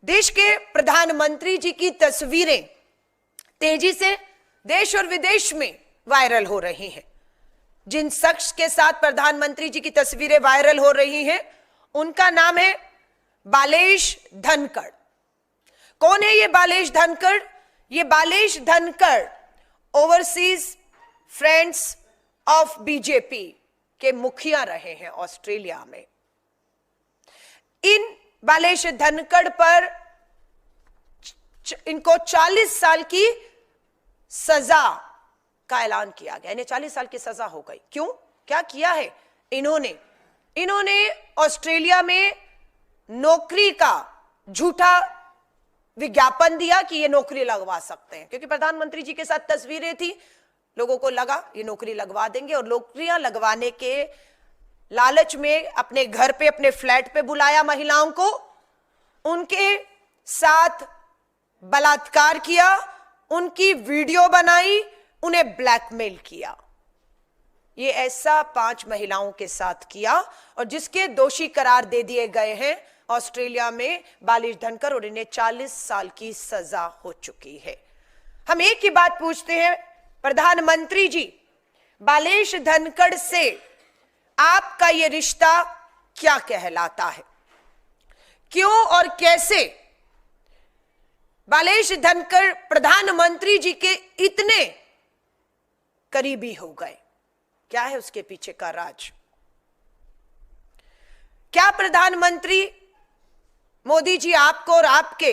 देश के प्रधानमंत्री जी की तस्वीरें तेजी से देश और विदेश में वायरल हो रही हैं। जिन शख्स के साथ प्रधानमंत्री जी की तस्वीरें वायरल हो रही हैं, उनका नाम है बालेश धनखड़। कौन है ये बालेश धनखड़? ये Balesh Dhankhar overseas friends of BJP के मुखिया रहे हैं ऑस्ट्रेलिया में। इन बालेश धनखड़ पर इनको 40 साल की सजा का ऐलान किया गया। इन्हें 40 साल की सजा हो गई। क्यों? क्या किया है इन्होंने ऑस्ट्रेलिया में नौकरी का झूठा विज्ञापन दिया कि ये नौकरी लगवा सकते हैं, क्योंकि प्रधानमंत्री जी के साथ तस्वीरें थी। लोगों को लगा ये नौकरी लगवा देंगे, और नौकरियां लगवाने के लालच में अपने घर पे, अपने फ्लैट पे बुलाया महिलाओं को, उनके साथ बलात्कार किया, उनकी वीडियो बनाई, उन्हें ब्लैकमेल किया। ये ऐसा 5 महिलाओं के साथ किया, और जिसके दोषी करार दे दिए गए हैं ऑस्ट्रेलिया में बालेश धनखड़, और इन्हें 40 साल की सजा हो चुकी है। हम एक ही बात पूछते हैं प्रधानमंत्री जी, बालेश धनखड़ से आपका ये रिश्ता क्या कहलाता है? क्यों और कैसे बालेश धनखड़ प्रधानमंत्री जी के इतने करीबी हो गए? क्या है उसके पीछे का राज? क्या प्रधानमंत्री मोदी जी आपको और आपके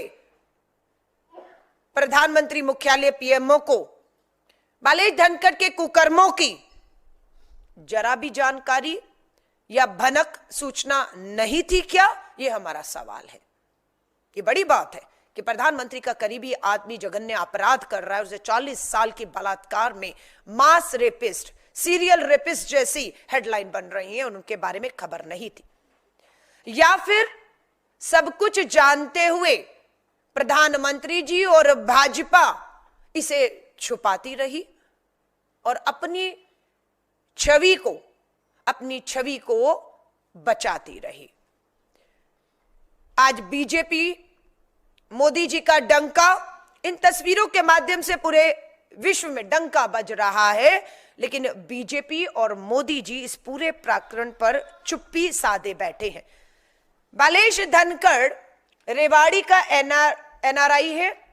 प्रधानमंत्री मुख्यालय पीएमओ को बालेश धनखड़ के कुकर्मों की जरा भी जानकारी या भनक सूचना नहीं थी क्या? यह हमारा सवाल है। ये बड़ी बात है कि प्रधानमंत्री का करीबी आदमी जघन्य अपराध कर रहा है, उसे 40 साल की बलात्कार में मास रेपिस्ट, सीरियल रेपिस्ट जैसी हेडलाइन बन रही है, और उनके बारे में खबर नहीं थी। या फिर सब कुछ जानते हुए प्रधानमंत्री जी और भाजपा इसे छुपाती रही और अपनी छवि को बचाती रही। आज बीजेपी मोदी जी का डंका इन तस्वीरों के माध्यम से पूरे विश्व में डंका बज रहा है, लेकिन बीजेपी और मोदी जी इस पूरे प्रकरण पर चुप्पी साधे बैठे हैं। बालेश धनखड़ रेवाड़ी का एनआरआई है।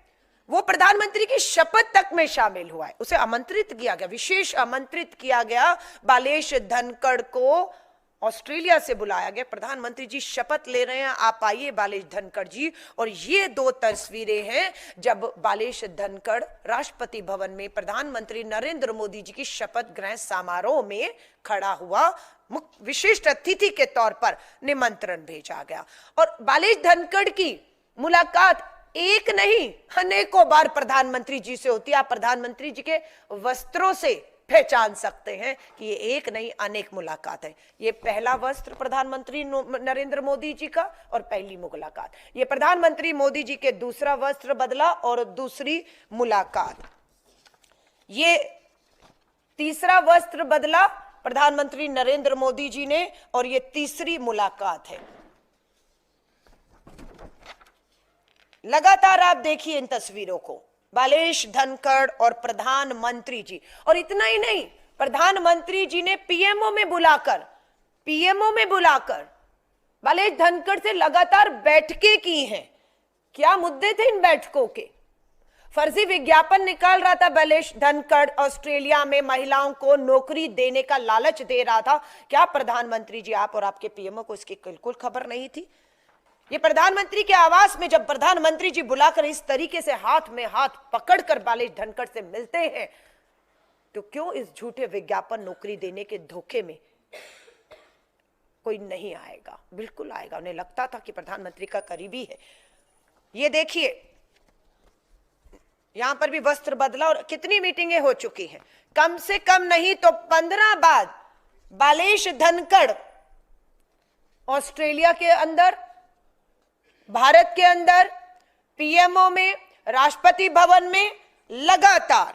वो प्रधानमंत्री की शपथ तक में शामिल हुआ है। उसे आमंत्रित किया गया, विशेष आमंत्रित किया गया। बालेश धनखड़ को ऑस्ट्रेलिया से बुलाया गया। प्रधानमंत्री जी शपथ ले रहे हैं, आप आइए बालेश धनखड़ जी। और ये 2 तस्वीरें हैं जब बालेश धनखड़ राष्ट्रपति भवन में प्रधानमंत्री नरेंद्र मोदी जी की शपथ ग्रहण समारोह में खड़ा हुआ। विशिष्ट अतिथि के तौर पर निमंत्रण भेजा गया, और बालेश धनखड़ की मुलाकात एक नहीं अनेकों बार प्रधानमंत्री जी से होती है। आप प्रधानमंत्री जी के वस्त्रों से पहचान सकते हैं कि ये एक नहीं अनेक मुलाकात है। ये पहला वस्त्र प्रधानमंत्री नरेंद्र मोदी जी का और पहली मुलाकात। ये प्रधानमंत्री मोदी जी के दूसरा वस्त्र बदला और दूसरी मुलाकात। ये तीसरा वस्त्र बदला प्रधानमंत्री नरेंद्र मोदी जी ने, और ये तीसरी मुलाकात है। लगातार आप देखिए इन तस्वीरों को, बालेश धनखड़ और प्रधानमंत्री जी। और इतना ही नहीं, प्रधानमंत्री जी ने पीएमओ में बुलाकर बालेश धनखड़ से लगातार बैठकें की हैं। क्या मुद्दे थे इन बैठकों के? फर्जी विज्ञापन निकाल रहा था बालेश धनखड़, ऑस्ट्रेलिया में महिलाओं को नौकरी देने का लालच दे रहा था। क्या प्रधानमंत्री जी, आप और आपके पीएमओ को इसकी बिल्कुल खबर नहीं थी? ये प्रधानमंत्री के आवास में जब प्रधानमंत्री जी बुलाकर इस तरीके से हाथ में हाथ पकड़कर बालेश धनखड़ से मिलते हैं, तो क्यों इस झूठे विज्ञापन नौकरी देने के धोखे में कोई नहीं आएगा? बिल्कुल आएगा। उन्हें लगता था कि प्रधानमंत्री का करीबी है। ये देखिए, यहां पर भी वस्त्र बदला, और कितनी मीटिंगें हो चुकी हैं। कम से कम नहीं तो 15 बार बालेश धनखड़ ऑस्ट्रेलिया के अंदर, भारत के अंदर, पीएमओ में, राष्ट्रपति भवन में लगातार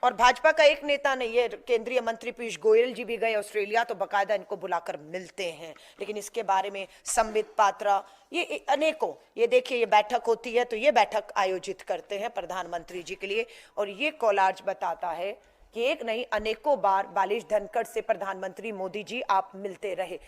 और भाजपा का एक नेता नहीं है, केंद्रीय मंत्री पीयूष गोयल जी भी गए ऑस्ट्रेलिया, तो बकायदा इनको बुलाकर मिलते हैं। लेकिन इसके बारे में संबित पात्रा, ये अनेकों, ये देखिए, ये बैठक होती है तो ये बैठक आयोजित करते हैं प्रधानमंत्री जी के लिए। और ये कोलाज बताता है कि एक नहीं अनेकों बार बालिश धनखड़ से प्रधानमंत्री मोदी जी आप मिलते रहे।